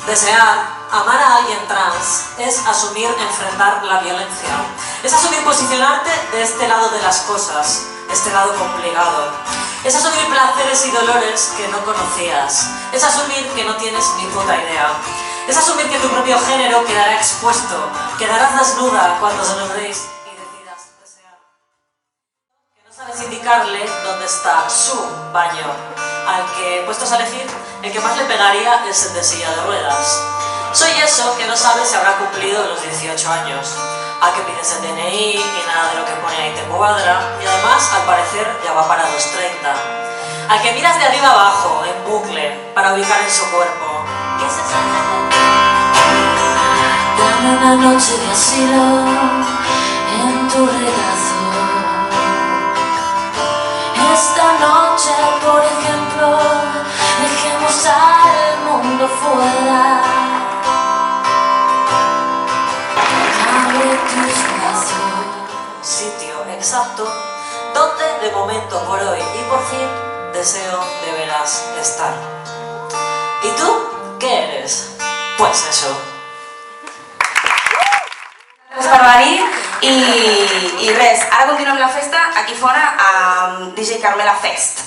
Desear, amar a alguien trans, es asumir enfrentar la violencia. Es asumir posicionarte de este lado de las cosas, este lado complicado. Es asumir placeres y dolores que no conocías. Es asumir que no tienes ni puta idea. Es asumir que tu propio género quedará expuesto, quedarás desnuda cuando os honréis y decidas desear. Que no sabes indicarle dónde está su baño, al que, puestos a elegir, el que más le pegaría es el de silla de ruedas. Soy eso que no sabe si habrá cumplido los 18 años, a que pides el DNI y nada de lo que pone ahí te cuadra, y además, al parecer, ya va para los 30. Al que miras de arriba abajo, en bucle, para ubicar en su cuerpo. ¿Qué es esa? Dame una noche de asilo en tu regazo. Esta noche, por ejemplo, dejemos al mundo fuera. Abre tus brazos. Sitio exacto donde de momento, por hoy y por fin deseo de veras estar. ¿Y tú qué eres? Pues eso. Gràcies per venir i res, ara continuem la festa aquí fora amb DJ Carmela Fest.